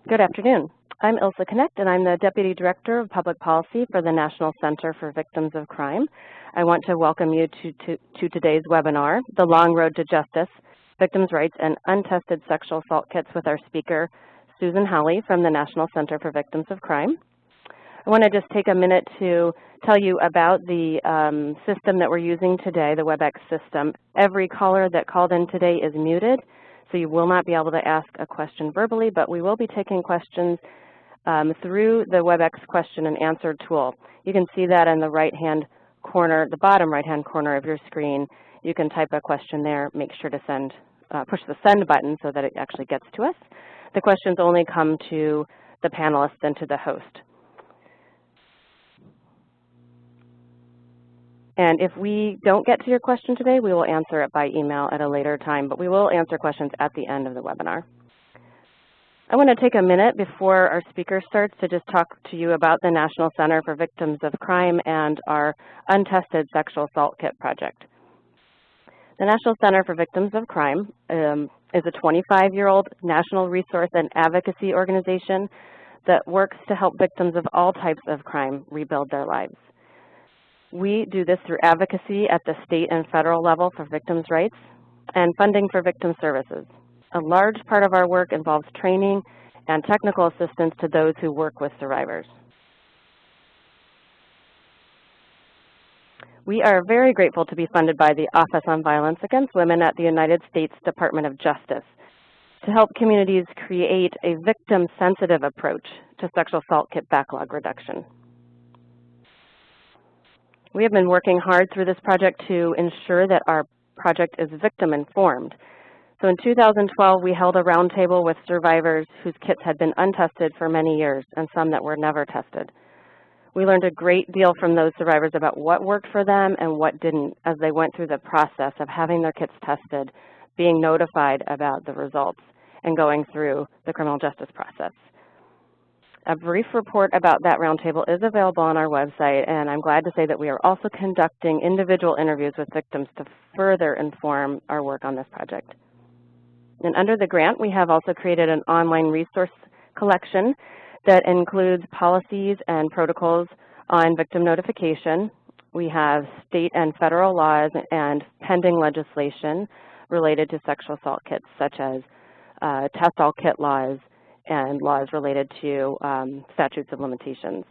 Good afternoon. I'm Ilsa Connect, and I'm the Deputy Director of Public Policy for the National Center for Victims of Crime. I want to welcome you to today's webinar, The Long Road to Justice, Victims' Rights and Untested Sexual Assault Kits, with our speaker, Susan Howley from the National Center for Victims of Crime. I want to just take a minute to tell you about the system that we're using today, the WebEx system. Every caller that called in today is muted, so you will not be able to ask a question verbally, but we will be taking questions through the WebEx question and answer tool. You can see that in the right-hand corner, the bottom right-hand corner of your screen. You can type a question there. Make sure to push the send button so that it actually gets to us. The questions only come to the panelists and to the host. And if we don't get to your question today, we will answer it by email at a later time, but we will answer questions at the end of the webinar. I want to take a minute before our speaker starts to just talk to you about the National Center for Victims of Crime and our Untested Sexual Assault Kit project. The National Center for Victims of Crime is a 25-year-old national resource and advocacy organization that works to help victims of all types of crime rebuild their lives. We do this through advocacy at the state and federal level for victims' rights and funding for victim services. A large part of our work involves training and technical assistance to those who work with survivors. We are very grateful to be funded by the Office on Violence Against Women at the United States Department of Justice to help communities create a victim-sensitive approach to sexual assault kit backlog reduction. We have been working hard through this project to ensure that our project is victim-informed. So in 2012, we held a roundtable with survivors whose kits had been untested for many years and some that were never tested. We learned a great deal from those survivors about what worked for them and what didn't as they went through the process of having their kits tested, being notified about the results, and going through the criminal justice process. A brief report about that roundtable is available on our website, and I'm glad to say that we are also conducting individual interviews with victims to further inform our work on this project. And under the grant, we have also created an online resource collection that includes policies and protocols on victim notification. We have state and federal laws and pending legislation related to sexual assault kits, such as test-all kit laws and laws related to statutes of limitations.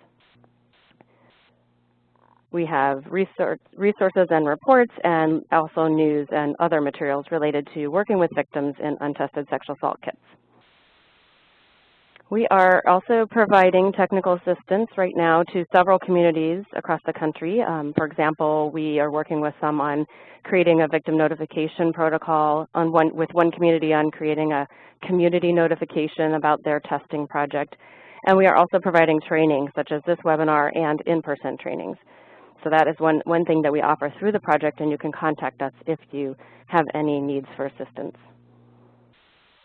We have resources and reports, and also news and other materials related to working with victims in untested sexual assault kits. We are also providing technical assistance right now to several communities across the country. For example, we are working with some on creating a victim notification protocol, with one community on creating a community notification about their testing project. And we are also providing training, such as this webinar and in-person trainings. So that is one thing that we offer through the project, and you can contact us if you have any needs for assistance.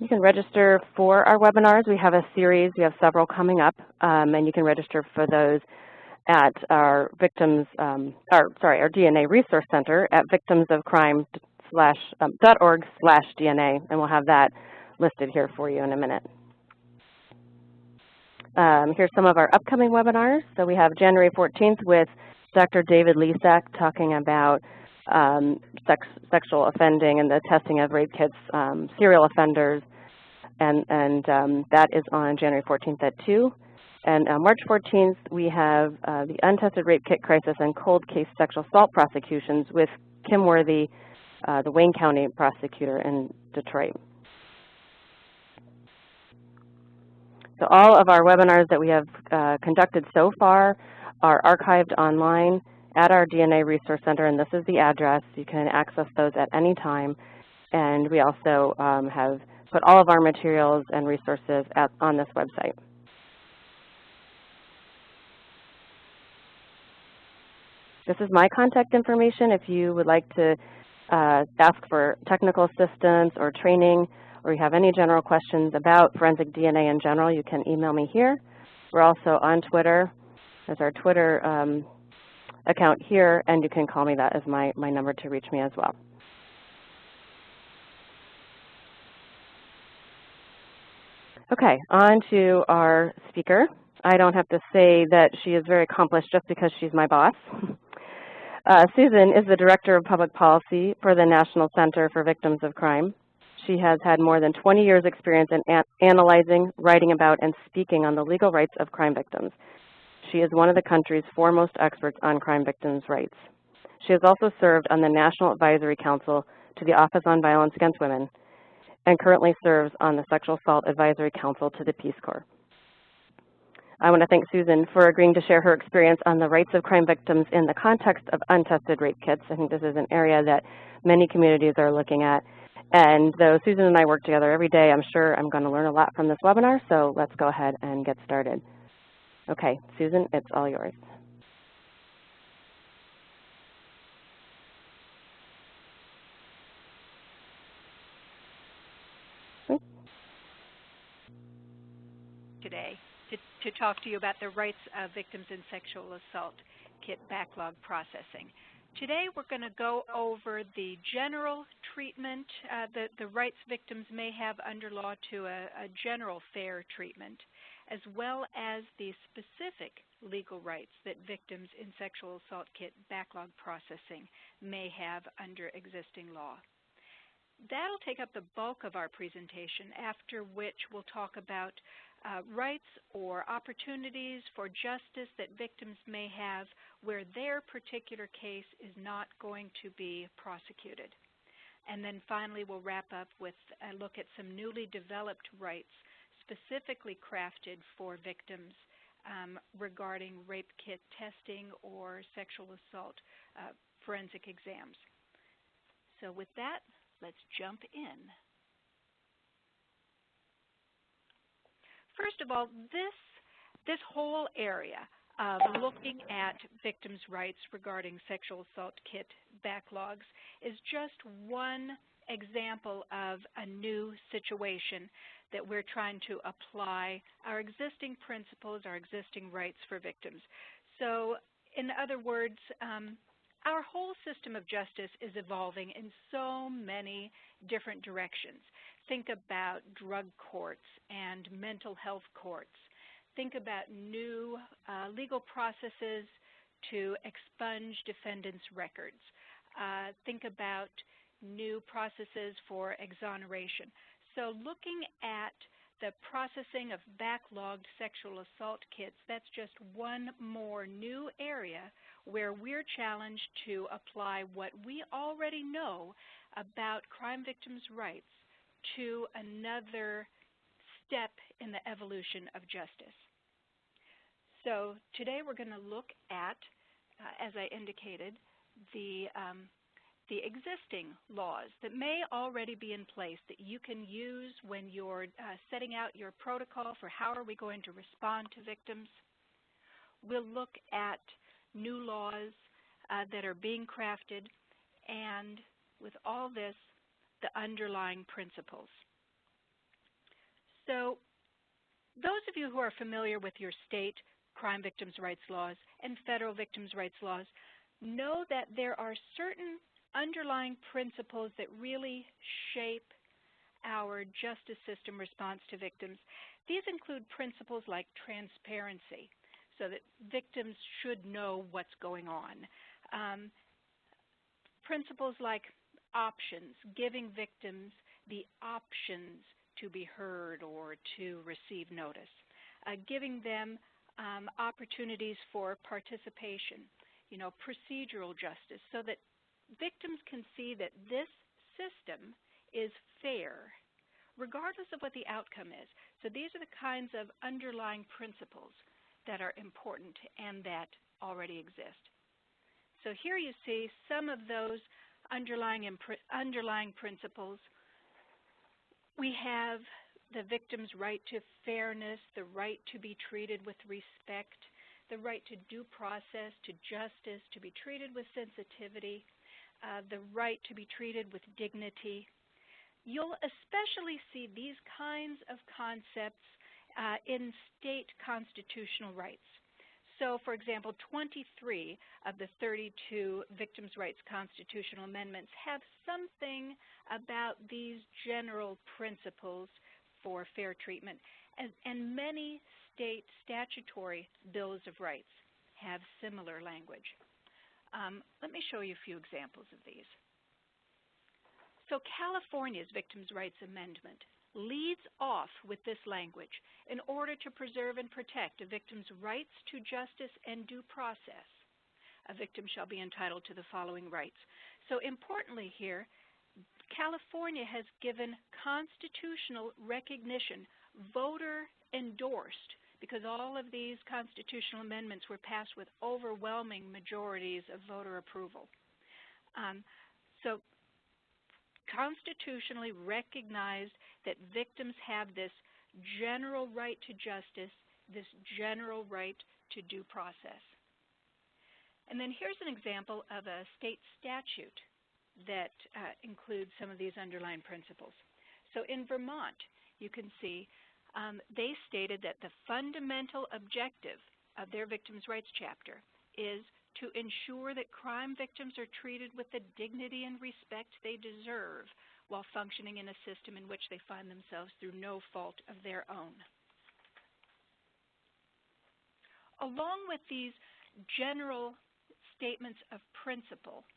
You can register for our webinars. We have a series. We have several coming up, and you can register for those at our our DNA Resource Center at victimsofcrime.org/DNA, and we'll have that listed here for you in a minute. Here's some of our upcoming webinars. So we have January 14th with Dr. David Lisak talking about sexual offending and the testing of rape kits, serial offenders, and that is on January 14th at 2. And March 14th, we have the Untested Rape Kit Crisis and Cold Case Sexual Assault Prosecutions with Kim Worthy, the Wayne County prosecutor in Detroit. So all of our webinars that we have conducted so far are archived online at our DNA Resource Center, and this is the address. You can access those at any time. And we also have put all of our materials and resources on this website. This is my contact information. If you would like to ask for technical assistance or training, or you have any general questions about forensic DNA in general, you can email me here. We're also on Twitter. There's our Twitter account here, and you can call me. That is my number to reach me as well. Okay, on to our speaker. I don't have to say that she is very accomplished just because she's my boss. Susan is the Director of Public Policy for the National Center for Victims of Crime. She has had more than 20 years' experience in analyzing, writing about, and speaking on the legal rights of crime victims. She is one of the country's foremost experts on crime victims' rights. She has also served on the National Advisory Council to the Office on Violence Against Women and currently serves on the Sexual Assault Advisory Council to the Peace Corps. I want to thank Susan for agreeing to share her experience on the rights of crime victims in the context of untested rape kits. I think this is an area that many communities are looking at. And though Susan and I work together every day, I'm sure I'm going to learn a lot from this webinar, so let's go ahead and get started. Okay, Susan, it's all yours. Today to talk to you about the rights of victims in sexual assault kit backlog processing. Today we're going to go over the general treatment, the rights victims may have under law to a general fair treatment, as well as the specific legal rights that victims in sexual assault kit backlog processing may have under existing law. That'll take up the bulk of our presentation, after which we'll talk about rights or opportunities for justice that victims may have where their particular case is not going to be prosecuted. And then finally we'll wrap up with a look at some newly developed rights specifically crafted for victims regarding rape kit testing or sexual assault forensic exams. So with that, let's jump in. First of all, this whole area of looking at victims' rights regarding sexual assault kit backlogs is just one example of a new situation that we're trying to apply our existing principles, our existing rights for victims. So, in other words, our whole system of justice is evolving in so many different directions. Think about drug courts and mental health courts. Think about new legal processes to expunge defendants' records. Think about new processes for exoneration. So looking at the processing of backlogged sexual assault kits, that's just one more new area where we're challenged to apply what we already know about crime victims' rights to another step in the evolution of justice. So today we're going to look at, as I indicated, the existing laws that may already be in place that you can use when you're setting out your protocol for how are we going to respond to victims. We'll look at new laws that are being crafted, and with all this, the underlying principles. So those of you who are familiar with your state crime victims' rights laws and federal victims' rights laws know that there are certain underlying principles that really shape our justice system response to victims. These include principles like transparency, so that victims should know what's going on. Principles like options, giving victims the options to be heard or to receive notice, giving them opportunities for participation, procedural justice, so that victims can see that this system is fair, regardless of what the outcome is. So these are the kinds of underlying principles that are important and that already exist. So here you see some of those underlying principles. We have the victim's right to fairness, the right to be treated with respect, the right to due process, to justice, to be treated with sensitivity, the right to be treated with dignity. You'll especially see these kinds of concepts in state constitutional rights. So, for example, 23 of the 32 victims' rights constitutional amendments have something about these general principles for fair treatment. And many state statutory bills of rights have similar language. Let me show you a few examples of these. So California's Victims' Rights Amendment leads off with this language: in order to preserve and protect a victim's rights to justice and due process, a victim shall be entitled to the following rights. So importantly here, California has given constitutional recognition, voter endorsed, because all of these constitutional amendments were passed with overwhelming majorities of voter approval. So constitutionally recognized that victims have this general right to justice, this general right to due process. And then here's an example of a state statute that includes some of these underlying principles. So in Vermont, you can see they stated that the fundamental objective of their Victims' Rights chapter is to ensure that crime victims are treated with the dignity and respect they deserve while functioning in a system in which they find themselves through no fault of their own. Along with these general statements of principle,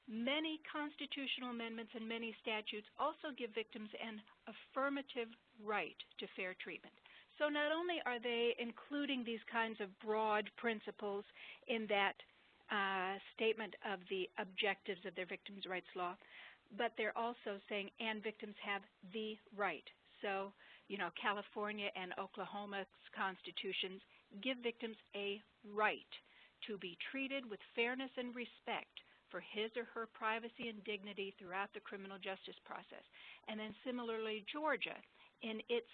many constitutional amendments and many statutes also give victims an affirmative right to fair treatment. So not only are they including these kinds of broad principles in that statement of the objectives of their victims' rights law, but they're also saying, and victims have the right. So, you know, California and Oklahoma's constitutions give victims a right to be treated with fairness and respect for his or her privacy and dignity throughout the criminal justice process. And then similarly, Georgia, in its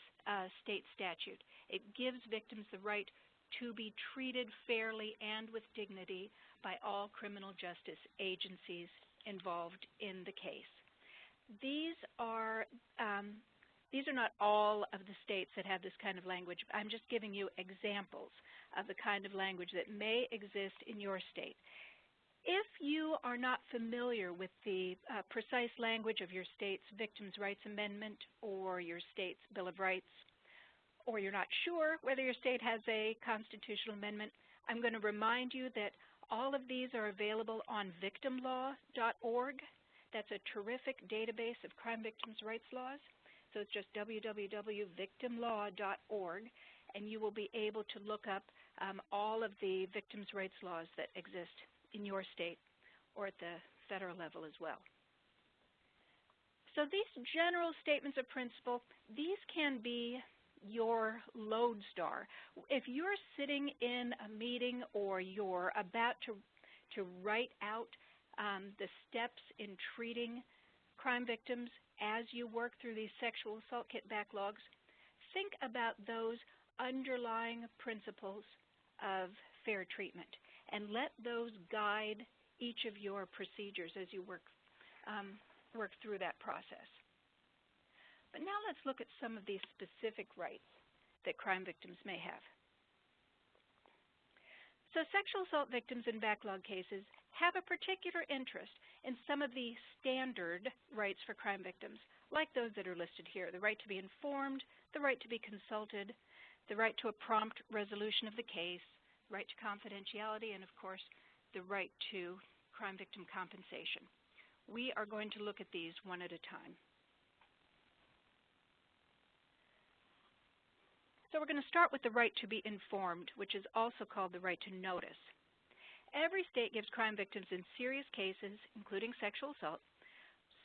state statute, it gives victims the right to be treated fairly and with dignity by all criminal justice agencies involved in the case. These are not all of the states that have this kind of language. I'm just giving you examples of the kind of language that may exist in your state. If you are not familiar with the precise language of your state's Victims' Rights Amendment or your state's Bill of Rights, or you're not sure whether your state has a constitutional amendment, I'm going to remind you that all of these are available on victimlaw.org. That's a terrific database of crime victims' rights laws. So it's just www.victimlaw.org, and you will be able to look up all of the victims' rights laws that exist in your state or at the federal level as well. So these general statements of principle, these can be your lodestar. If you're sitting in a meeting or you're about to write out the steps in treating crime victims as you work through these sexual assault kit backlogs, think about those underlying principles of fair treatment and let those guide each of your procedures as you work through that process. But now let's look at some of these specific rights that crime victims may have. So sexual assault victims in backlog cases have a particular interest in some of the standard rights for crime victims, like those that are listed here: the right to be informed, the right to be consulted, the right to a prompt resolution of the case, the right to confidentiality, and of course, the right to crime victim compensation. We are going to look at these one at a time. So we're going to start with the right to be informed, which is also called the right to notice. Every state gives crime victims in serious cases, including sexual assault,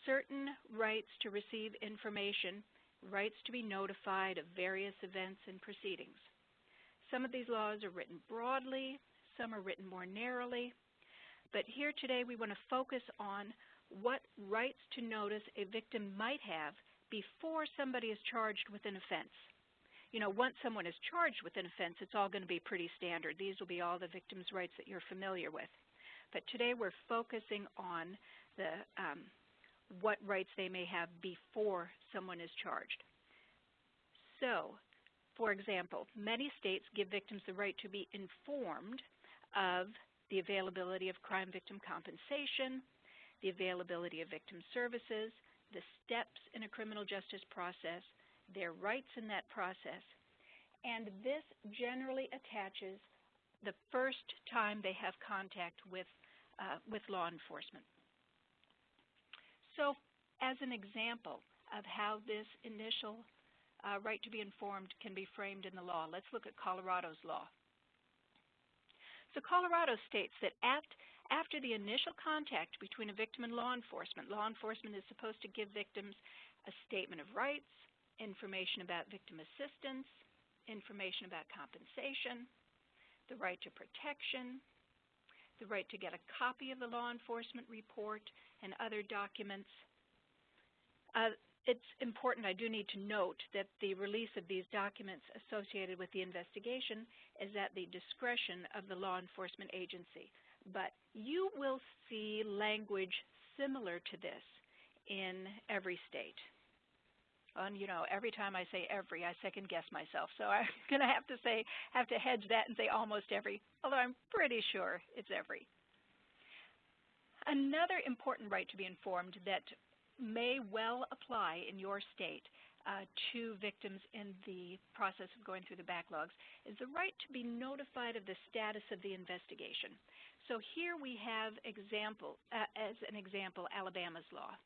certain rights to receive information, rights to be notified of various events and proceedings. Some of these laws are written broadly, some are written more narrowly, but here today we want to focus on what rights to notice a victim might have before somebody is charged with an offense. You know, once someone is charged with an offense, it's all going to be pretty standard. These will be all the victims' rights that you're familiar with. But today we're focusing on the what rights they may have before someone is charged. So, for example, many states give victims the right to be informed of the availability of crime victim compensation, the availability of victim services, the steps in a criminal justice process, their rights in that process, and this generally attaches the first time they have contact with law enforcement. So as an example of how this initial right to be informed can be framed in the law, let's look at Colorado's law. So Colorado states that after the initial contact between a victim and law enforcement is supposed to give victims a statement of rights, information about victim assistance, information about compensation, the right to protection, the right to get a copy of the law enforcement report, and other documents. It's important, I do need to note, that the release of these documents associated with the investigation is at the discretion of the law enforcement agency. But you will see language similar to this in every state. And you know, every time I say every, I second guess myself. So I'm going to have to hedge that and say almost every, although I'm pretty sure it's every. Another important right to be informed that may well apply in your state to victims in the process of going through the backlogs is the right to be notified of the status of the investigation. So here we have as an example, Alabama's law.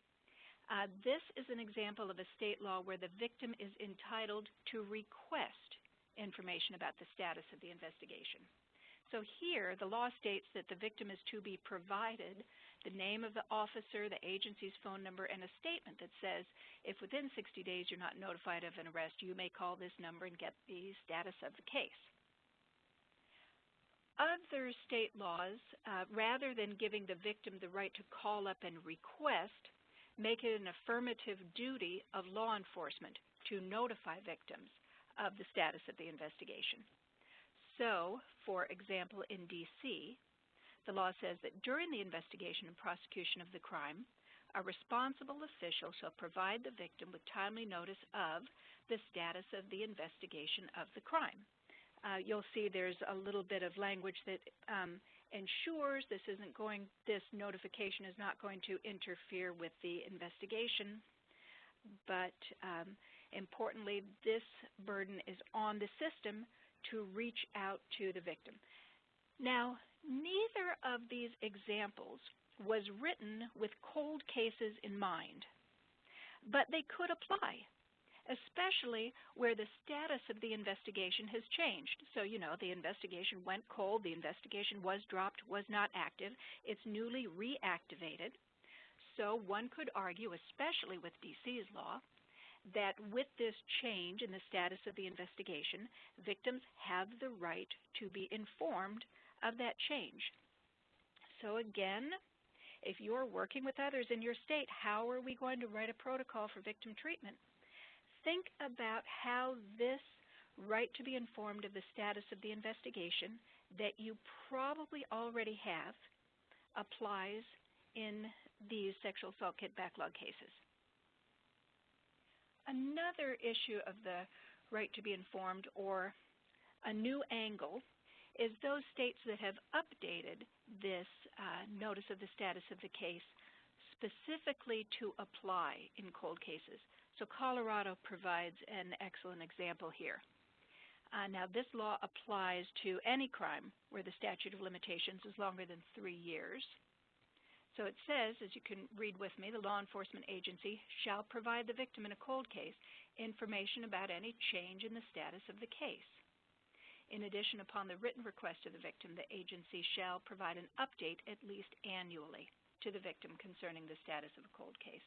This is an example of a state law where the victim is entitled to request information about the status of the investigation. So here, the law states that the victim is to be provided the name of the officer, the agency's phone number, and a statement that says, if within 60 days you're not notified of an arrest, you may call this number and get the status of the case. Other state laws, rather than giving the victim the right to call up and request, make it an affirmative duty of law enforcement to notify victims of the status of the investigation. So, for example, in D.C., the law says that during the investigation and prosecution of the crime, a responsible official shall provide the victim with timely notice of the status of the investigation of the crime. You'll see there's a little bit of language that ensures this notification is not going to interfere with the investigation, but importantly, this burden is on the system to reach out to the victim. Now, neither of these examples was written with cold cases in mind, but they could apply, especially where the status of the investigation has changed. So, you know, the investigation went cold, the investigation was dropped, was not active, it's newly reactivated. So one could argue, especially with D.C.'s law, that with this change in the status of the investigation, victims have the right to be informed of that change. So again, if you're working with others in your state, how are we going to write a protocol for victim treatment? Think about how this right to be informed of the status of the investigation that you probably already have applies in these sexual assault kit backlog cases. Another issue of the right to be informed, or a new angle, is those states that have updated this notice of the status of the case specifically to apply in cold cases. So Colorado provides an excellent example here. Now this law applies to any crime where the statute of limitations is longer than 3 years. So it says, as you can read with me, the law enforcement agency shall provide the victim in a cold case information about any change in the status of the case. In addition, upon the written request of the victim, the agency shall provide an update at least annually to the victim concerning the status of a cold case.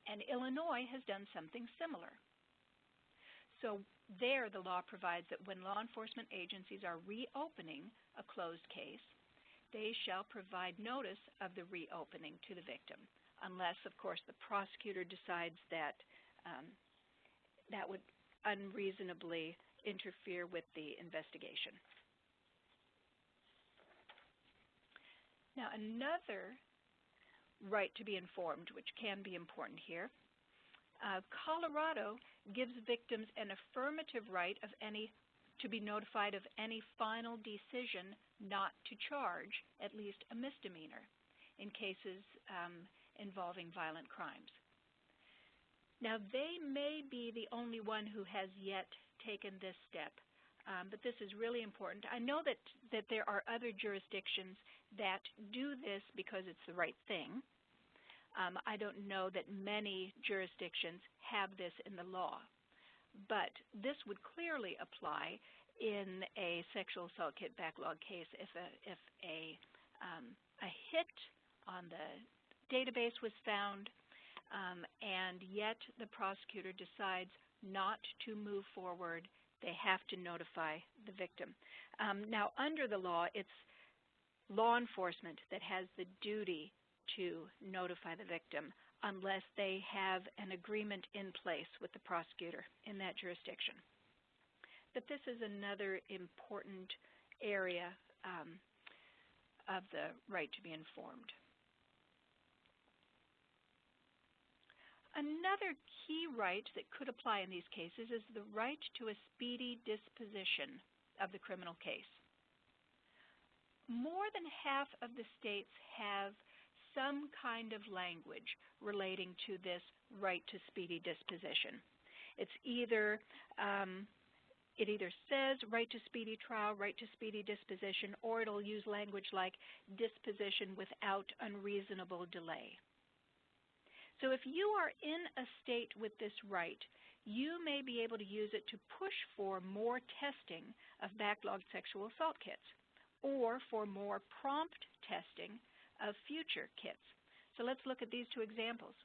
And Illinois has done something similar. So there the law provides that when law enforcement agencies are reopening a closed case, they shall provide notice of the reopening to the victim, unless, of course, the prosecutor decides that that would unreasonably interfere with the investigation. Now, another right to be informed, which can be important here, Colorado gives victims an affirmative right to be notified of any final decision not to charge at least a misdemeanor in cases involving violent crimes. Now, they may be the only one who has yet taken this step, but this is really important. I know that there are other jurisdictions that do this because it's the right thing. I don't know that many jurisdictions have this in the law, but this would clearly apply in a sexual assault kit backlog case if a hit on the database was found, and yet the prosecutor decides not to move forward. They have to notify the victim. Now, under the law, it's law enforcement that has the duty to notify the victim unless they have an agreement in place with the prosecutor in that jurisdiction. But this is another important area of the right to be informed. Another key right that could apply in these cases is the right to a speedy disposition of the criminal case. More than half of the states have some kind of language relating to this right to speedy disposition. It's either it either says right to speedy trial, right to speedy disposition, or it'll use language like disposition without unreasonable delay. So if you are in a state with this right, you may be able to use it to push for more testing of backlogged sexual assault kits or for more prompt testing of future kits. So let's look at these two examples.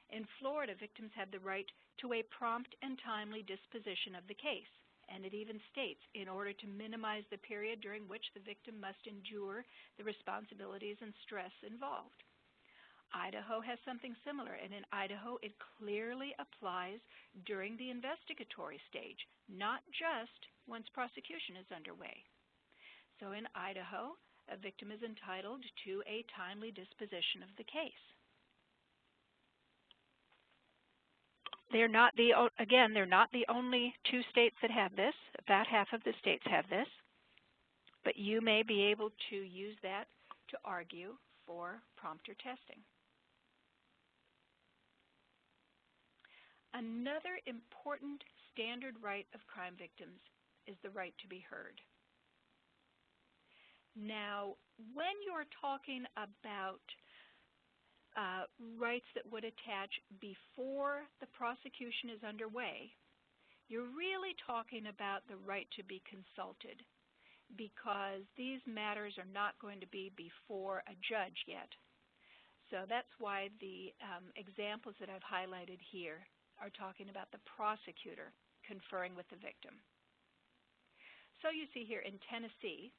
In Florida, victims have the right to a prompt and timely disposition of the case. And it even states, in order to minimize the period during which the victim must endure the responsibilities and stress involved. Idaho has something similar, and in Idaho it clearly applies during the investigatory stage, not just once prosecution is underway. So in Idaho, a victim is entitled to a timely disposition of the case. They're not the only two states that have this. About half of the states have this. But you may be able to use that to argue for prompter testing. Another important standard right of crime victims is the right to be heard. Now, when you're talking about rights that would attach before the prosecution is underway, you're really talking about the right to be consulted, because these matters are not going to be before a judge yet. So that's why the examples that I've highlighted here are talking about the prosecutor conferring with the victim. So you see here in Tennessee,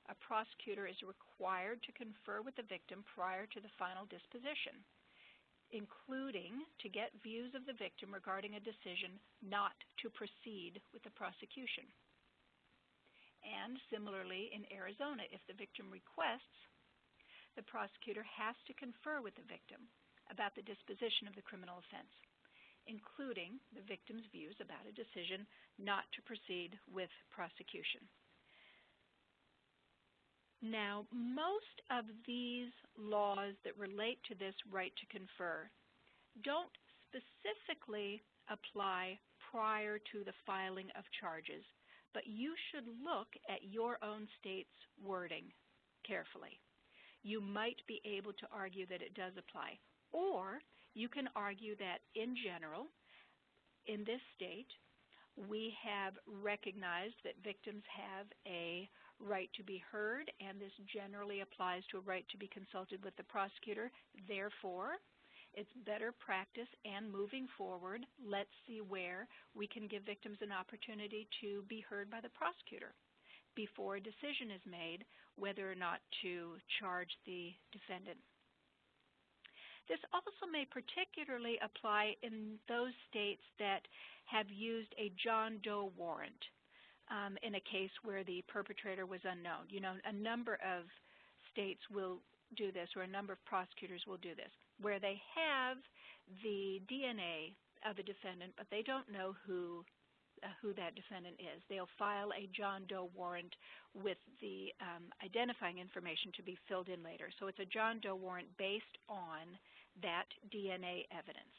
a prosecutor is required to confer with the victim prior to the final disposition, including to get views of the victim regarding a decision not to proceed with the prosecution. And similarly, in Arizona, if the victim requests, the prosecutor has to confer with the victim about the disposition of the criminal offense, including the victim's views about a decision not to proceed with prosecution. Now, most of these laws that relate to this right to confer don't specifically apply prior to the filing of charges, but you should look at your own state's wording carefully. You might be able to argue that it does apply, or you can argue that in general, in this state, we have recognized that victims have a right to be heard, and this generally applies to a right to be consulted with the prosecutor. Therefore, it's better practice, and moving forward, let's see where we can give victims an opportunity to be heard by the prosecutor before a decision is made whether or not to charge the defendant. This also may particularly apply in those states that have used a John Doe warrant in a case where the perpetrator was unknown. You know, a number of states will do this, or a number of prosecutors will do this, where they have the DNA of the defendant, but they don't know who that defendant is. They'll file a John Doe warrant with the identifying information to be filled in later. So it's a John Doe warrant based on that DNA evidence.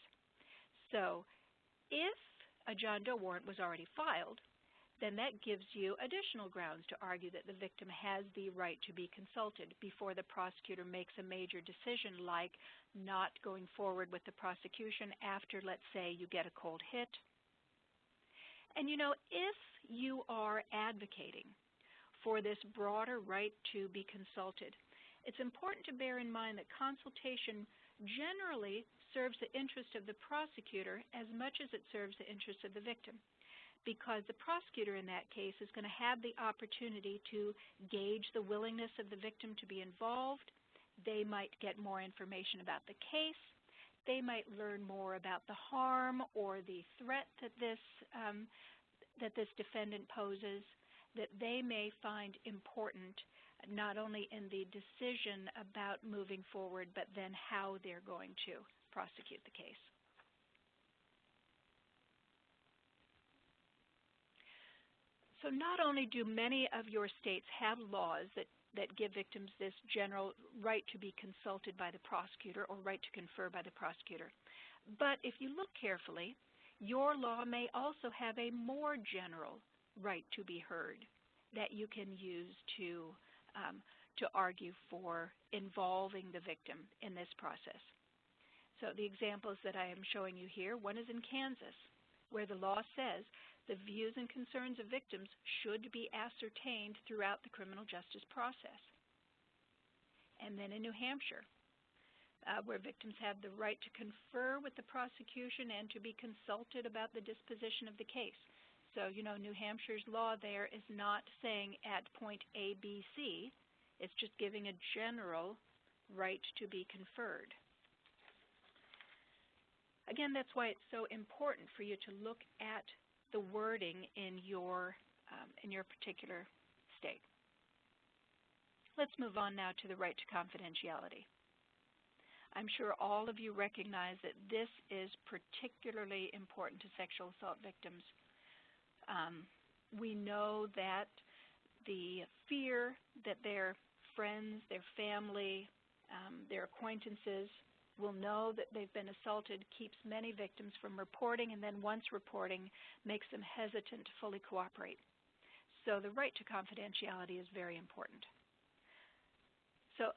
So if a John Doe warrant was already filed, then that gives you additional grounds to argue that the victim has the right to be consulted before the prosecutor makes a major decision like not going forward with the prosecution after, let's say, you get a cold hit. And you know, if you are advocating for this broader right to be consulted, it's important to bear in mind that consultation generally serves the interest of the prosecutor as much as it serves the interest of the victim, because the prosecutor in that case is going to have the opportunity to gauge the willingness of the victim to be involved. They might get more information about the case. They might learn more about the harm or the threat that this defendant poses, that they may find important not only in the decision about moving forward, but then how they're going to prosecute the case. So not only do many of your states have laws that give victims this general right to be consulted by the prosecutor or right to confer by the prosecutor, but if you look carefully, your law may also have a more general right to be heard that you can use to argue for involving the victim in this process. So the examples that I am showing you here, one is in Kansas, where the law says the views and concerns of victims should be ascertained throughout the criminal justice process. And then in New Hampshire, where victims have the right to confer with the prosecution and to be consulted about the disposition of the case. So, you know, New Hampshire's law there is not saying at point A, B, C. It's just giving a general right to be conferred. Again, that's why it's so important for you to look at the wording in your particular state. Let's move on now to the right to confidentiality. I'm sure all of you recognize that this is particularly important to sexual assault victims. We know that the fear that their friends, their family, their acquaintances will know that they've been assaulted keeps many victims from reporting, and then once reporting makes them hesitant to fully cooperate. So the right to confidentiality is very important. So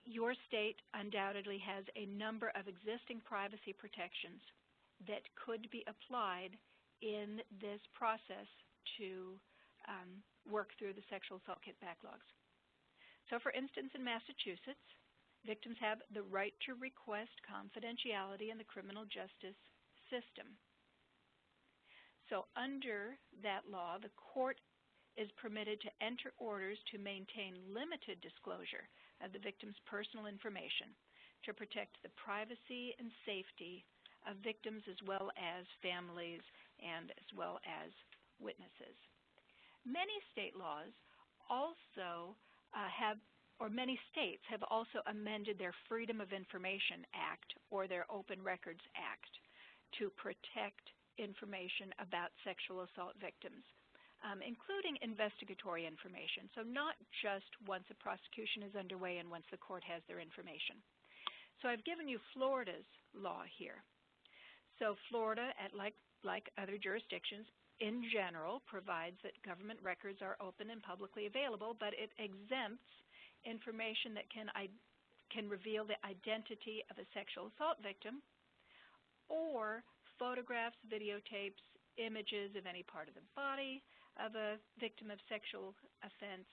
your state undoubtedly has a number of existing privacy protections that could be applied in this process to work through the sexual assault kit backlogs. So for instance, in Massachusetts, victims have the right to request confidentiality in the criminal justice system. So under that law, the court is permitted to enter orders to maintain limited disclosure of the victim's personal information to protect the privacy and safety of victims as well as families and as well as witnesses. Many state laws also many states have also amended their Freedom of Information Act or their Open Records Act to protect information about sexual assault victims, including investigatory information. So not just once a prosecution is underway and once the court has their information. So I've given you Florida's law here. So Florida, like other jurisdictions, in general provides that government records are open and publicly available, but it exempts information that can reveal the identity of a sexual assault victim, or photographs, videotapes, images of any part of the body of a victim of sexual offense.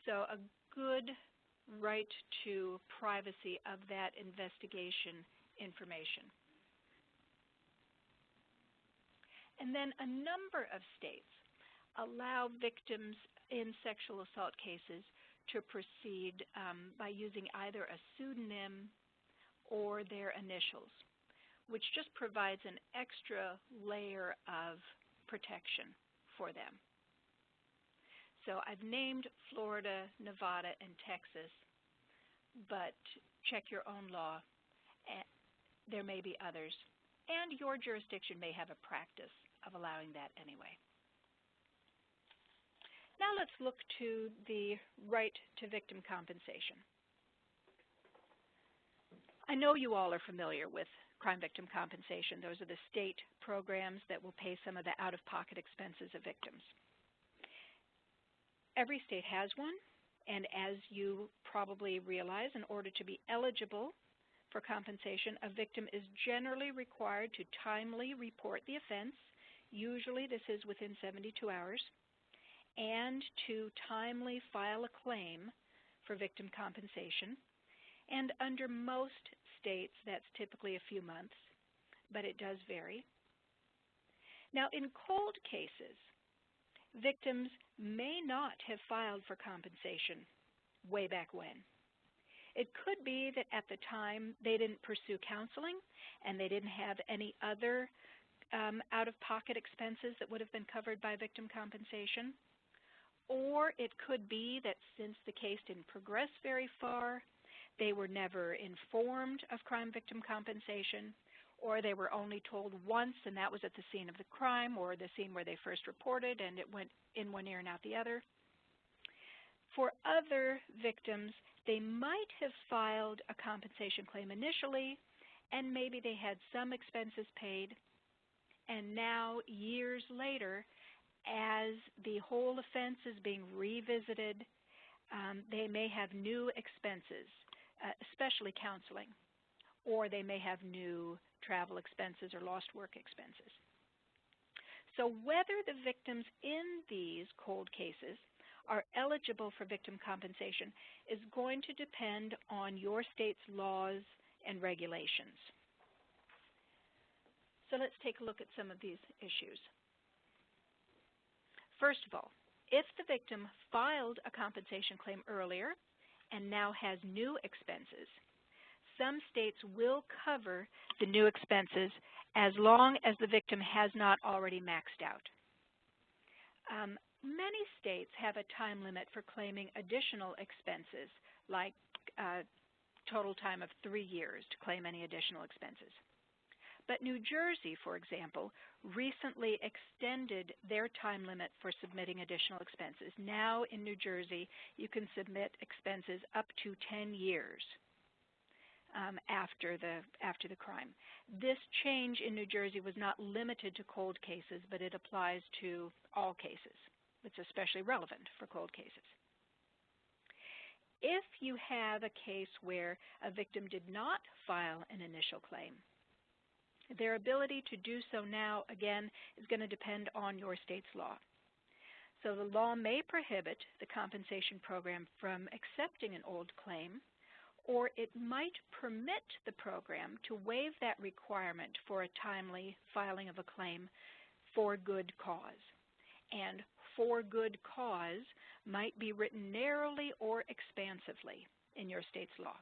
So a good right to privacy of that investigation information. And then a number of states allow victims in sexual assault cases to proceed by using either a pseudonym or their initials, which just provides an extra layer of protection for them. So I've named Florida, Nevada, and Texas, but check your own law. There may be others, and your jurisdiction may have a practice of allowing that anyway. Now let's look to the right to victim compensation. I know you all are familiar with crime victim compensation. Those are the state programs that will pay some of the out-of-pocket expenses of victims. Every state has one, and as you probably realize, in order to be eligible for compensation, a victim is generally required to timely report the offense. Usually this is within 72 hours, and to timely file a claim for victim compensation. And under most states, that's typically a few months, but it does vary. Now, in cold cases, victims may not have filed for compensation way back when. It could be that at the time they didn't pursue counseling and they didn't have any other out-of-pocket expenses that would have been covered by victim compensation. Or it could be that since the case didn't progress very far, they were never informed of crime victim compensation, or they were only told once, and that was at the scene of the crime or the scene where they first reported, and it went in one ear and out the other. For other victims, they might have filed a compensation claim initially, and maybe they had some expenses paid, and now, years later, as the whole offense is being revisited, they may have new expenses, especially counseling, or they may have new travel expenses or lost work expenses. So whether the victims in these cold cases are eligible for victim compensation is going to depend on your state's laws and regulations. So let's take a look at some of these issues. First of all, if the victim filed a compensation claim earlier and now has new expenses, some states will cover the new expenses as long as the victim has not already maxed out. Many states have a time limit for claiming additional expenses, like a total time of 3 years to claim any additional expenses. But New Jersey, for example, recently extended their time limit for submitting additional expenses. Now in New Jersey, you can submit expenses up to 10 years after the crime. This change in New Jersey was not limited to cold cases, but it applies to all cases. It's especially relevant for cold cases. If you have a case where a victim did not file an initial claim, their ability to do so now, again, is going to depend on your state's law. So the law may prohibit the compensation program from accepting an old claim, or it might permit the program to waive that requirement for a timely filing of a claim for good cause. And for good cause might be written narrowly or expansively in your state's law.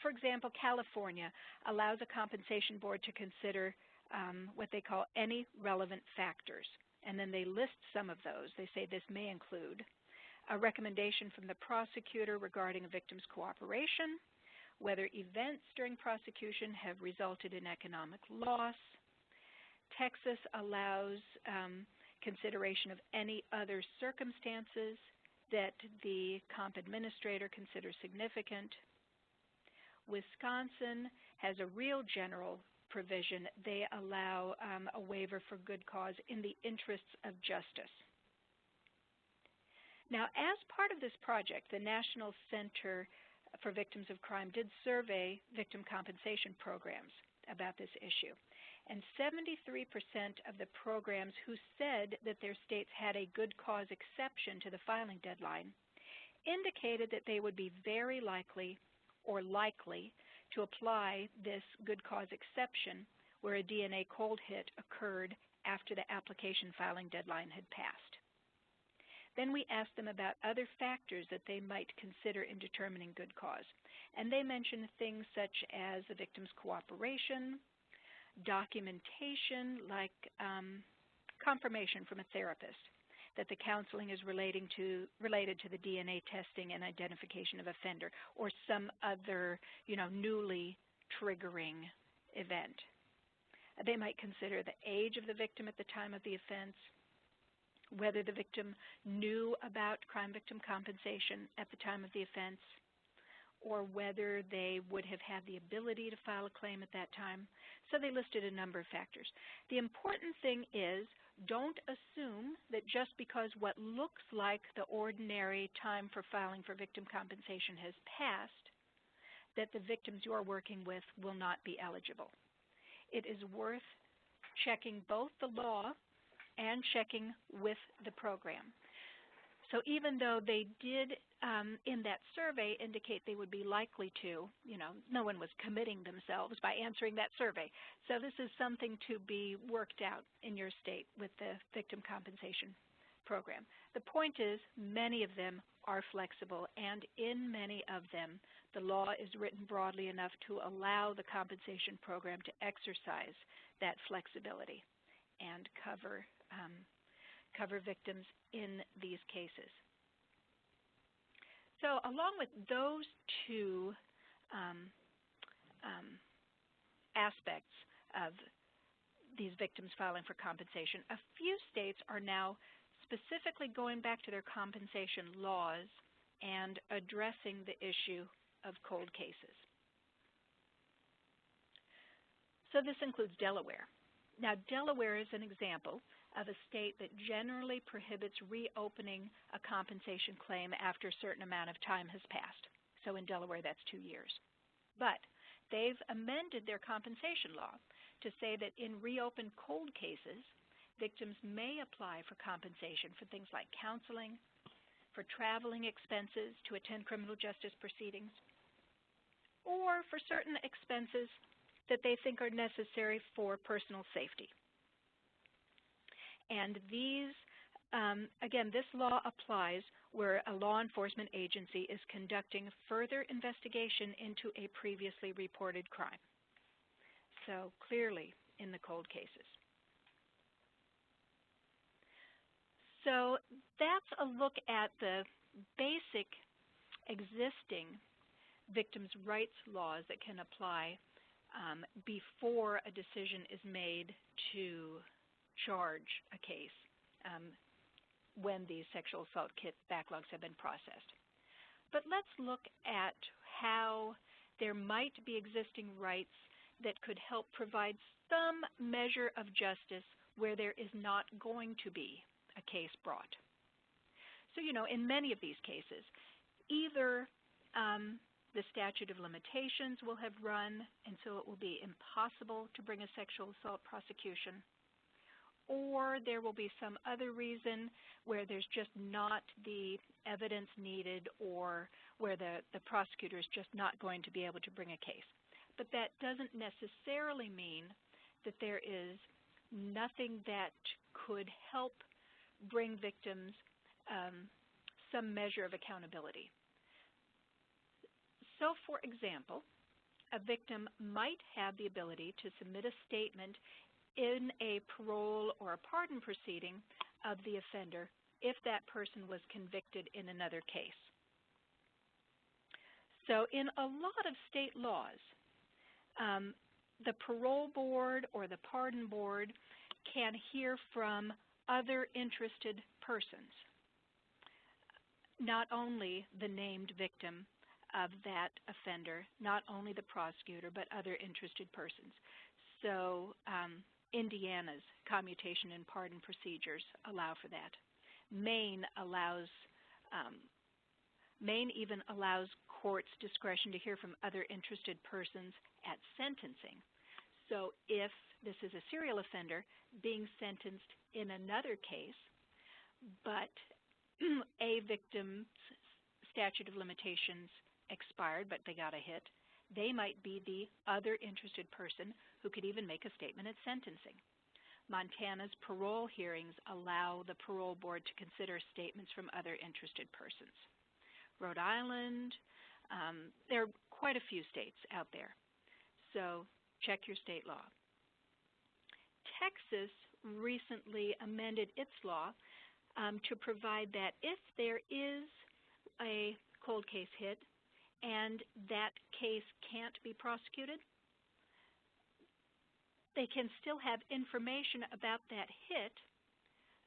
For example, California allows a compensation board to consider what they call any relevant factors, and then they list some of those. They say this may include a recommendation from the prosecutor regarding a victim's cooperation, whether events during prosecution have resulted in economic loss. Texas allows consideration of any other circumstances that the comp administrator considers significant. Wisconsin has a real general provision. They allow a waiver for good cause in the interests of justice. Now, as part of this project, the National Center for Victims of Crime did survey victim compensation programs about this issue. And 73% of the programs who said that their states had a good cause exception to the filing deadline indicated that they would be very likely or likely to apply this good cause exception where a DNA cold hit occurred after the application filing deadline had passed. Then we asked them about other factors that they might consider in determining good cause. And they mentioned things such as the victim's cooperation, documentation like confirmation from a therapist that the counseling is related to the DNA testing and identification of offender, or some other, newly triggering event. They might consider the age of the victim at the time of the offense, whether the victim knew about crime victim compensation at the time of the offense, or whether they would have had the ability to file a claim at that time. So they listed a number of factors. The important thing is, don't assume that just because what looks like the ordinary time for filing for victim compensation has passed, that the victims you are working with will not be eligible. It is worth checking both the law and checking with the program. So even though they did in that survey indicate they would be likely to, no one was committing themselves by answering that survey. So this is something to be worked out in your state with the victim compensation program. The point is, many of them are flexible, and in many of them, the law is written broadly enough to allow the compensation program to exercise that flexibility and cover victims in these cases. So along with those two aspects of these victims filing for compensation, a few states are now specifically going back to their compensation laws and addressing the issue of cold cases. So this includes Delaware. Now, Delaware is an example of a state that generally prohibits reopening a compensation claim after a certain amount of time has passed. So in Delaware, that's 2 years. But they've amended their compensation law to say that in reopened cold cases, victims may apply for compensation for things like counseling, for traveling expenses to attend criminal justice proceedings, or for certain expenses that they think are necessary for personal safety. And these, again, this law applies where a law enforcement agency is conducting further investigation into a previously reported crime. So clearly in the cold cases. So that's a look at the basic existing victims' rights laws that can apply before a decision is made to charge a case when these sexual assault kit backlogs have been processed. But let's look at how there might be existing rights that could help provide some measure of justice where there is not going to be a case brought. So, in many of these cases, either the statute of limitations will have run, and so it will be impossible to bring a sexual assault prosecution, or there will be some other reason where there's just not the evidence needed, or where the prosecutor is just not going to be able to bring a case. But that doesn't necessarily mean that there is nothing that could help bring victims some measure of accountability. So, for example, a victim might have the ability to submit a statement in a parole or a pardon proceeding of the offender if that person was convicted in another case. So in a lot of state laws, the parole board or the pardon board can hear from other interested persons, not only the named victim of that offender, not only the prosecutor, but other interested persons. So Indiana's commutation and pardon procedures allow for that. Maine even allows courts discretion to hear from other interested persons at sentencing. So if this is a serial offender being sentenced in another case, but a victim's statute of limitations expired, but they got a hit, they might be the other interested person who could even make a statement at sentencing. Montana's parole hearings allow the parole board to consider statements from other interested persons. Rhode Island, there are quite a few states out there, so check your state law. Texas recently amended its law to provide that if there is a cold case hit and that case can't be prosecuted, they can still have information about that hit,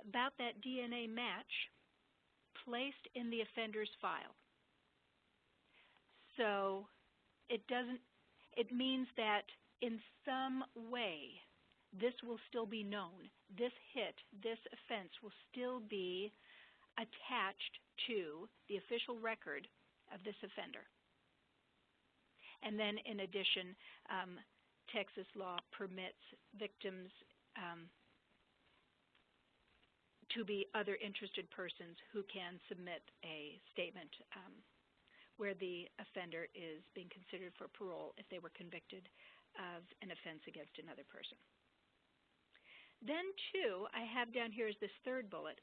about that DNA match, placed in the offender's file. So it means that in some way this will still be known. This hit, this offense will still be attached to the official record of this offender. And then in addition, Texas law permits victims to be other interested persons who can submit a statement where the offender is being considered for parole if they were convicted of an offense against another person. Then, too, I have down here is this third bullet.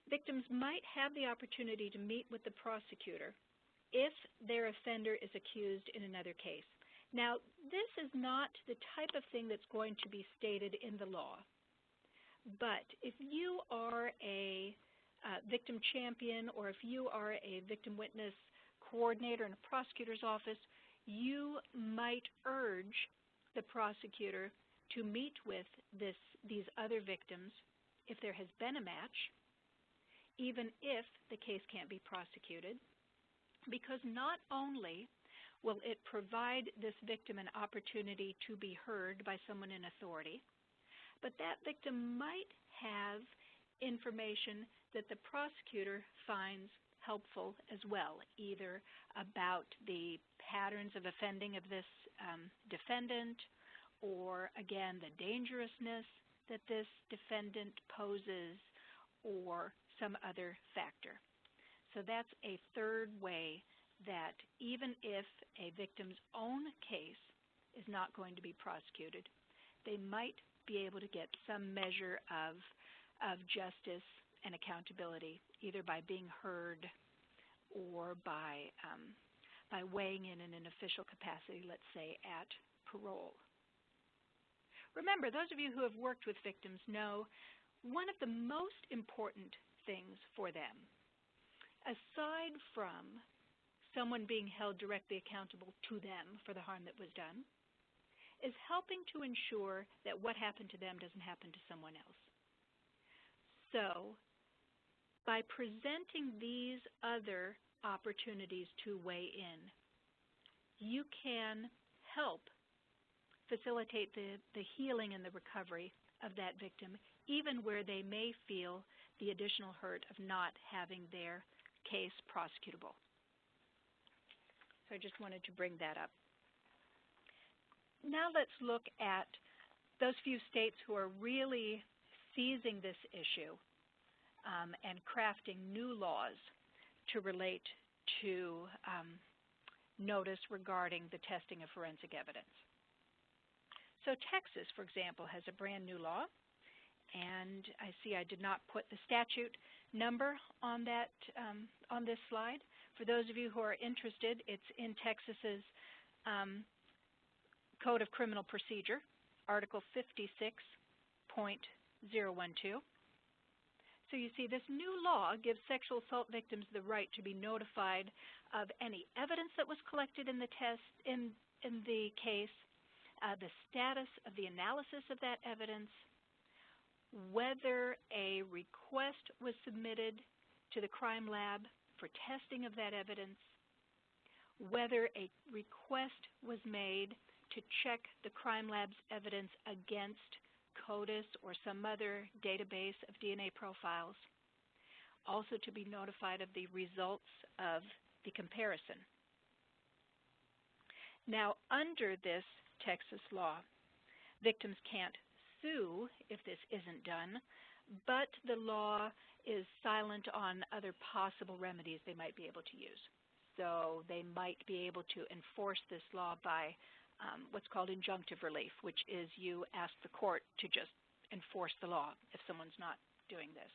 Victims might have the opportunity to meet with the prosecutor if their offender is accused in another case. Now, this is not the type of thing that's going to be stated in the law, but if you are a victim champion or if you are a victim witness coordinator in a prosecutor's office, you might urge the prosecutor to meet with these other victims if there has been a match, even if the case can't be prosecuted, because not only will it provide this victim an opportunity to be heard by someone in authority, but that victim might have information that the prosecutor finds helpful as well, either about the patterns of offending of this defendant, or again, the dangerousness that this defendant poses, or some other factor. So that's a third way that even if a victim's own case is not going to be prosecuted, they might be able to get some measure of justice and accountability, either by being heard or by weighing in an official capacity, let's say at parole. Remember, those of you who have worked with victims know one of the most important things for them, aside from someone being held directly accountable to them for the harm that was done, is helping to ensure that what happened to them doesn't happen to someone else. So, by presenting these other opportunities to weigh in, you can help facilitate the healing and the recovery of that victim, even where they may feel the additional hurt of not having their case prosecutable. So I just wanted to bring that up. Now let's look at those few states who are really seizing this issue and crafting new laws to relate to notice regarding the testing of forensic evidence. So Texas, for example, has a brand new law, and I see I did not put the statute number on that on this slide. For those of you who are interested, it's in Texas's Code of Criminal Procedure, Article 56.012. So you see, this new law gives sexual assault victims the right to be notified of any evidence that was collected in the case, the status of the analysis of that evidence, whether a request was submitted to the crime lab for testing of that evidence, whether a request was made to check the crime lab's evidence against CODIS or some other database of DNA profiles, also to be notified of the results of the comparison. Now, under this Texas law, victims can't sue if this isn't done, but the law is silent on other possible remedies they might be able to use. So they might be able to enforce this law by what's called injunctive relief, which is you ask the court to just enforce the law if someone's not doing this.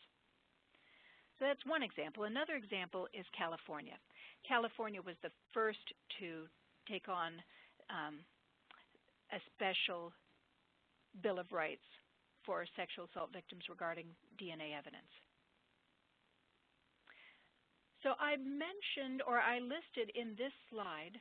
So that's one example. Another example is California. California was the first to take on a special Bill of Rights for sexual assault victims regarding DNA evidence. So I mentioned, or I listed in this slide,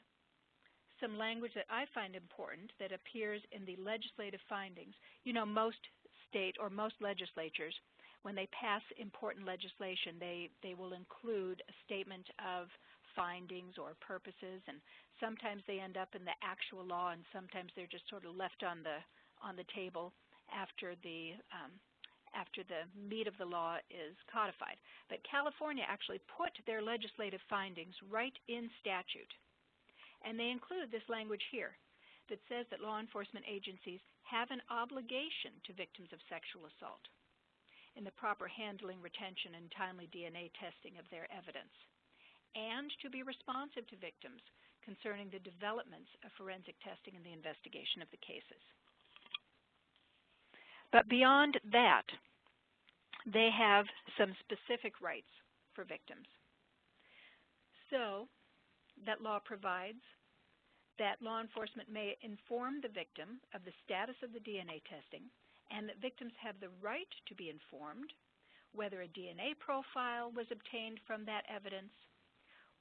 some language that I find important that appears in the legislative findings. You know, most state or most legislatures, when they pass important legislation, they will include a statement of findings or purposes, and sometimes they end up in the actual law, and sometimes they're just sort of left on the table after the meat of the law is codified. But California actually put their legislative findings right in statute. And they include this language here that says that law enforcement agencies have an obligation to victims of sexual assault in the proper handling, retention, and timely DNA testing of their evidence, and to be responsive to victims concerning the developments of forensic testing and the investigation of the cases. But beyond that, they have some specific rights for victims. So that law provides that law enforcement may inform the victim of the status of the DNA testing, and that victims have the right to be informed whether a DNA profile was obtained from that evidence,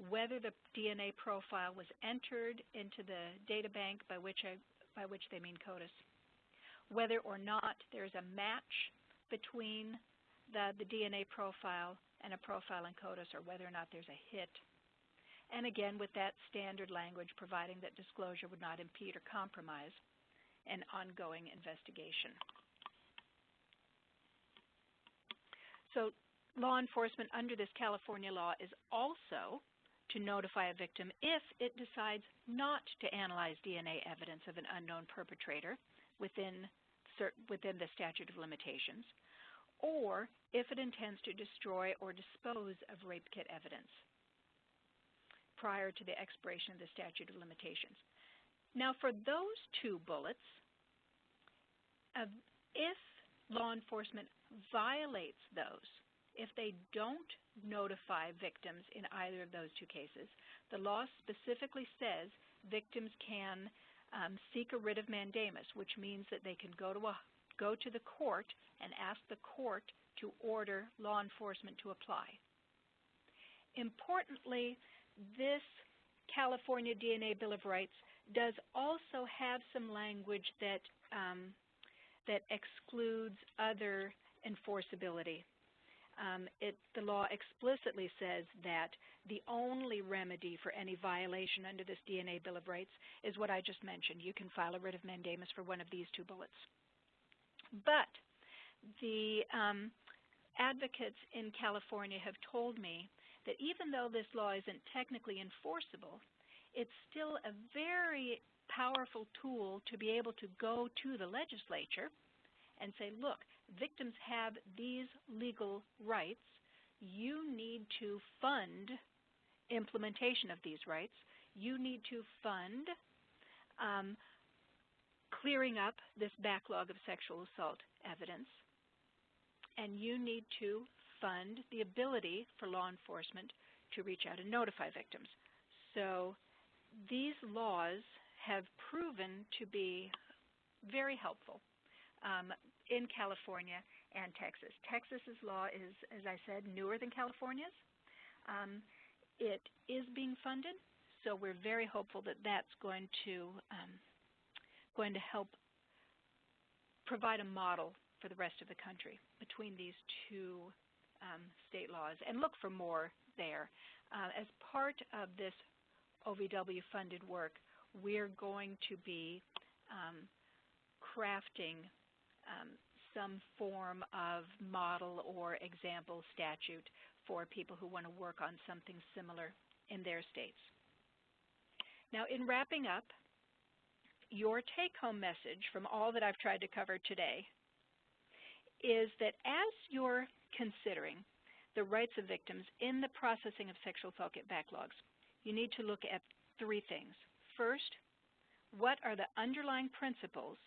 whether the DNA profile was entered into the data bank, by which they mean CODIS, whether or not there is a match between the DNA profile and a profile in CODIS, or whether or not there's a hit. And again, with that standard language providing that disclosure would not impede or compromise an ongoing investigation. So law enforcement under this California law is also to notify a victim if it decides not to analyze DNA evidence of an unknown perpetrator within the statute of limitations, or if it intends to destroy or dispose of rape kit evidence prior to the expiration of the statute of limitations. Now, for those two bullets, if law enforcement violates those, if they don't notify victims in either of those two cases, the law specifically says victims can seek a writ of mandamus, which means that they can go to the court and ask the court to order law enforcement to apply. Importantly, this California DNA Bill of Rights does also have some language that excludes other enforceability. The law explicitly says that the only remedy for any violation under this DNA Bill of Rights is what I just mentioned. You can file a writ of mandamus for one of these two bullets. But the advocates in California have told me that even though this law isn't technically enforceable, it's still a very powerful tool to be able to go to the legislature and say, look, victims have these legal rights. You need to fund implementation of these rights. You need to fund clearing up this backlog of sexual assault evidence. And you need to fund the ability for law enforcement to reach out and notify victims. So these laws have proven to be very helpful in California and Texas. Texas's law is, as I said, newer than California's. It is being funded, so we're very hopeful that that's going to help provide a model for the rest of the country between these two state laws, and look for more there. As part of this OVW-funded work, we're going to be crafting some form of model or example statute for people who want to work on something similar in their states. Now, in wrapping up, your take-home message from all that I've tried to cover today is that as you're considering the rights of victims in the processing of sexual assault kit backlogs, you need to look at three things. First, what are the underlying principles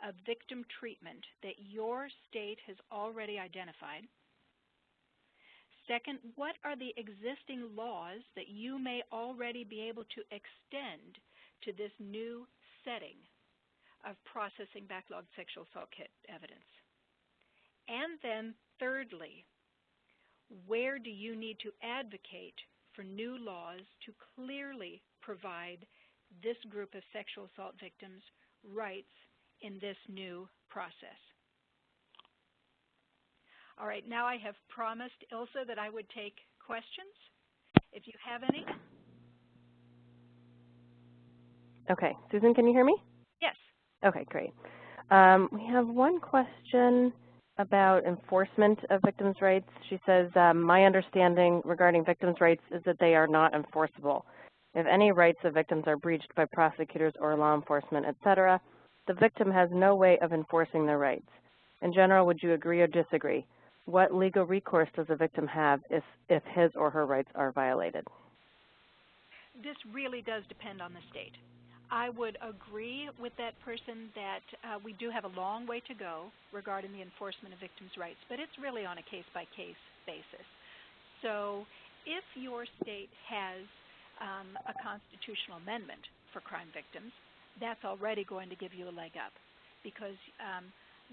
of victim treatment that your state has already identified? Second, what are the existing laws that you may already be able to extend to this new setting of processing backlogged sexual assault kit evidence? And then thirdly, where do you need to advocate for new laws to clearly provide this group of sexual assault victims rights in this new process? All right, now I have promised, Ilse, that I would take questions. If you have any. Okay. Susan, can you hear me? Yes. Okay, great. We have one question about enforcement of victims' rights. She says, my understanding regarding victims' rights is that they are not enforceable. If any rights of victims are breached by prosecutors or law enforcement, et cetera, the victim has no way of enforcing their rights. In general, would you agree or disagree? What legal recourse does a victim have if his or her rights are violated? This really does depend on the state. I would agree with that person that we do have a long way to go regarding the enforcement of victims' rights, but it's really on a case-by-case basis. So if your state has a constitutional amendment for crime victims, that's already going to give you a leg up because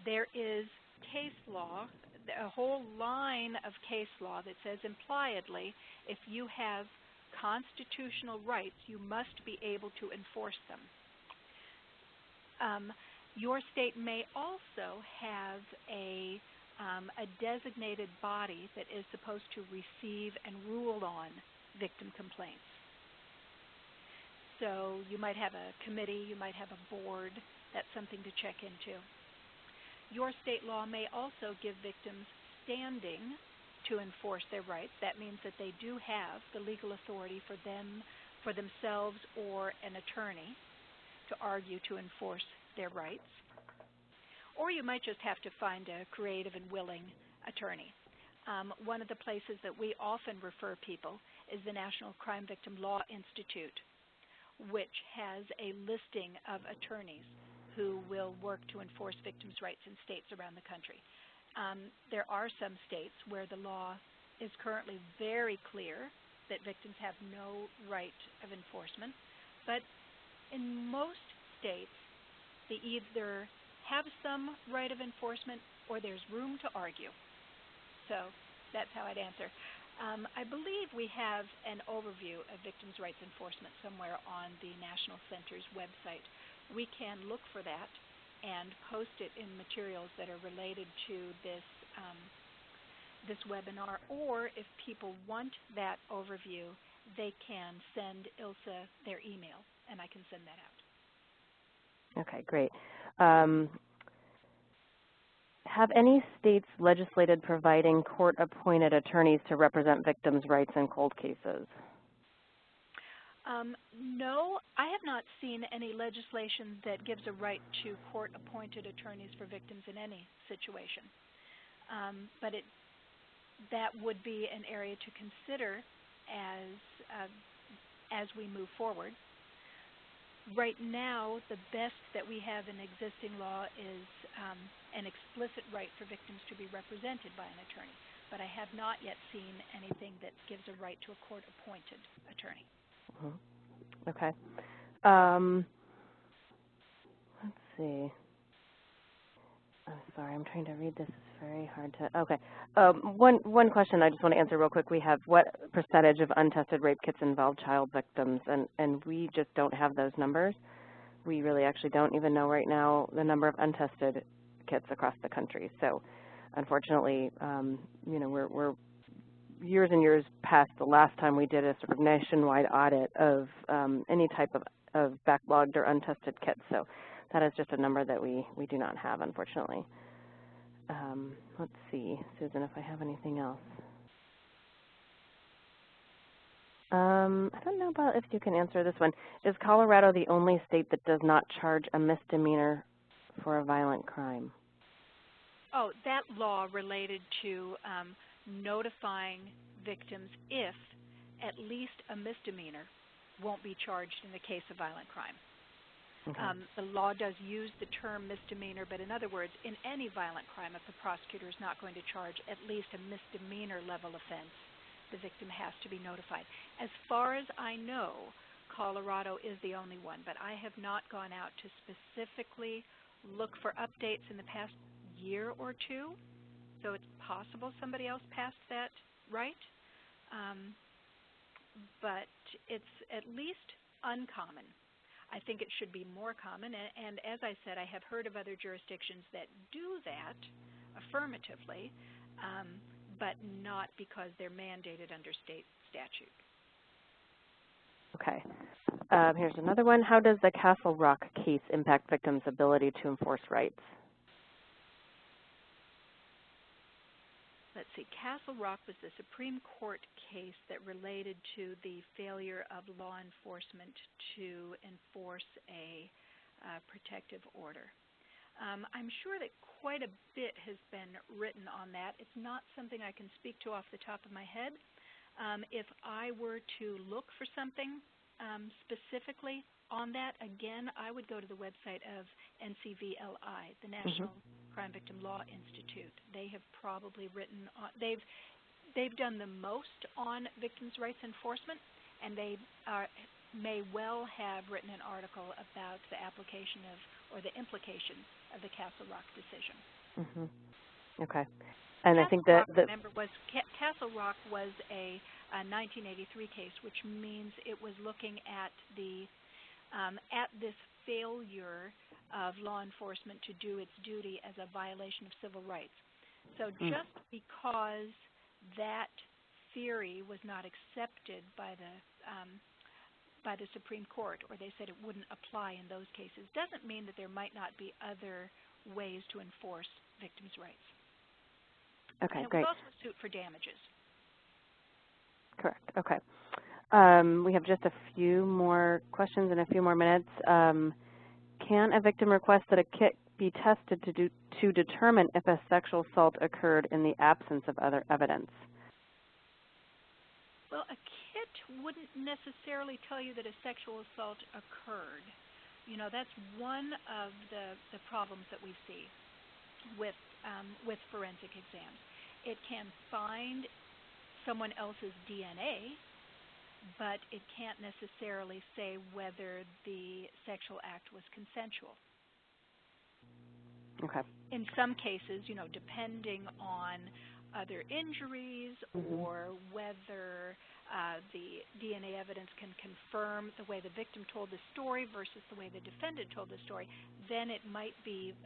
there is case law, a whole line of case law that says impliedly if you have constitutional rights, you must be able to enforce them. Your state may also have a designated body that is supposed to receive and rule on victim complaints. So you might have a committee, you might have a board. That's something to check into. Your state law may also give victims standing to enforce their rights. That means that they do have the legal authority for themselves or an attorney to argue to enforce their rights. Or you might just have to find a creative and willing attorney. One of the places that we often refer people is the National Crime Victim Law Institute, which has a listing of attorneys who will work to enforce victims' rights in states around the country. There are some states where the law is currently very clear that victims have no right of enforcement, but in most states, they either have some right of enforcement or there's room to argue. So that's how I'd answer. I believe we have an overview of victims' rights enforcement somewhere on the National Center's website. We can look for that and post it in materials that are related to this this webinar, or if people want that overview, they can send Ilsa their email, and I can send that out. Okay, great. Have any states legislated providing court-appointed attorneys to represent victims' rights in cold cases? No, I have not seen any legislation that gives a right to court-appointed attorneys for victims in any situation. But that would be an area to consider as we move forward. Right now, the best that we have in existing law is an explicit right for victims to be represented by an attorney. But I have not yet seen anything that gives a right to a court-appointed attorney. Mm-hmm. Okay. Let's see. I'm sorry, I'm trying to read this. It's very hard to. Okay. One question I just want to answer real quick. We have what percentage of untested rape kits involve child victims, and we just don't have those numbers. We really actually don't even know right now the number of untested kits across the country. So, unfortunately, we're years and years past the last time we did a sort of nationwide audit of any type of backlogged or untested kits. So that is just a number that we do not have, unfortunately. Let's see, Susan, if I have anything else. I don't know about if you can answer this one. Is Colorado the only state that does not charge a misdemeanor for a violent crime? Oh, that law related to notifying victims if at least a misdemeanor won't be charged in the case of violent crime. Okay. The law does use the term misdemeanor, but in other words, in any violent crime, if the prosecutor is not going to charge at least a misdemeanor level offense, the victim has to be notified. As far as I know, Colorado is the only one, but I have not gone out to specifically look for updates in the past year or two, so it's possible somebody else passed that right, but it's at least uncommon. I think it should be more common, and as I said, I have heard of other jurisdictions that do that affirmatively, but not because they're mandated under state statute. Okay. Here's another one. How does the Castle Rock case impact victims' ability to enforce rights? Let's see, Castle Rock was the Supreme Court case that related to the failure of law enforcement to enforce a protective order. I'm sure that quite a bit has been written on that. It's not something I can speak to off the top of my head. If I were to look for something specifically on that, again, I would go to the website of NCVLI, the National Crime Victim Law Institute. They have probably written on, they've done the most on victims' rights enforcement, and they may well have written an article about the application of, or the implications of the Castle Rock decision. Okay. And Castle I think that, Rock, remember, Castle Rock was a 1983 case, which means it was looking at this failure of law enforcement to do its duty as a violation of civil rights. So just because that theory was not accepted by the Supreme Court, or they said it wouldn't apply in those cases, doesn't mean that there might not be other ways to enforce victims' rights. Okay, and it great. was also a suit for damages. Correct. Okay. We have just a few more questions and a few more minutes. Can a victim request that a kit be tested to determine if a sexual assault occurred in the absence of other evidence? Well, a kit wouldn't necessarily tell you that a sexual assault occurred. You know, that's one of the problems that we see with forensic exams. It can find someone else's DNA, but it can't necessarily say whether the sexual act was consensual. Okay. In some cases, you know, depending on other injuries or whether the DNA evidence can confirm the way the victim told the story versus the way the defendant told the story, then it might be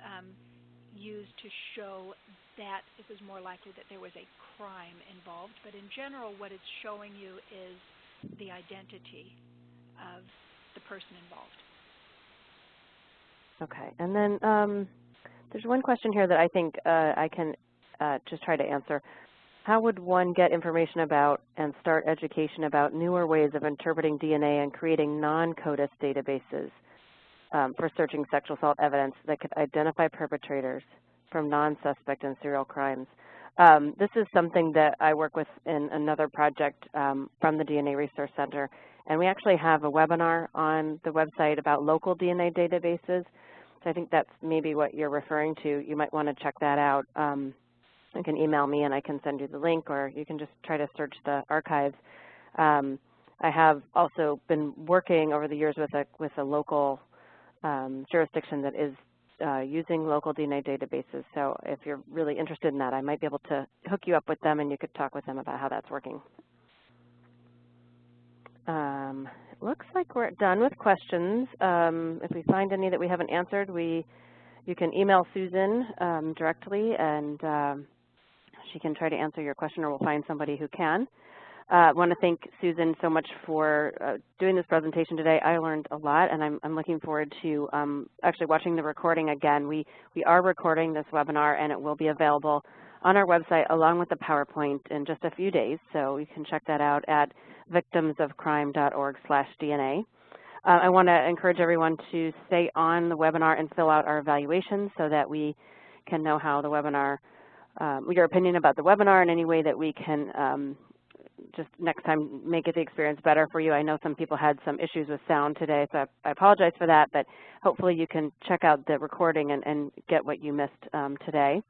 used to show that it was more likely that there was a crime involved. But in general, what it's showing you is the identity of the person involved. Okay. And then there's one question here that I think I can just try to answer. How would one get information about and start education about newer ways of interpreting DNA and creating non-CODIS databases for searching sexual assault evidence that could identify perpetrators from non-suspect and serial crimes? This is something that I work with in another project from the DNA Resource Center, and we actually have a webinar on the website about local DNA databases. So I think that's maybe what you're referring to. You might want to check that out. You can email me and I can send you the link, or you can just try to search the archives. I have also been working over the years with a local jurisdiction that is using local DNA databases. So if you're really interested in that, I might be able to hook you up with them and you could talk with them about how that's working. It looks like we're done with questions. If we find any that we haven't answered, you can email Susan directly, and she can try to answer your question, or we'll find somebody who can. I want to thank Susan so much for doing this presentation today. I learned a lot, and I'm looking forward to actually watching the recording again. We are recording this webinar, and it will be available on our website along with the PowerPoint in just a few days, so you can check that out at victimsofcrime.org/DNA. I want to encourage everyone to stay on the webinar and fill out our evaluations so that we can know how the webinar, your opinion about the webinar, and any way that we can just next time make it the experience better for you. I know some people had some issues with sound today, so I apologize for that, but hopefully you can check out the recording and get what you missed today.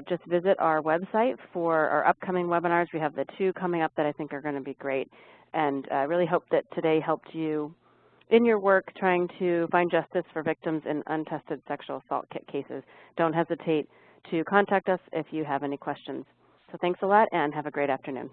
Just visit our website for our upcoming webinars. We have the 2 coming up that I think are going to be great. And I really hope that today helped you in your work trying to find justice for victims in untested sexual assault kit cases. Don't hesitate to contact us if you have any questions. So thanks a lot, and have a great afternoon.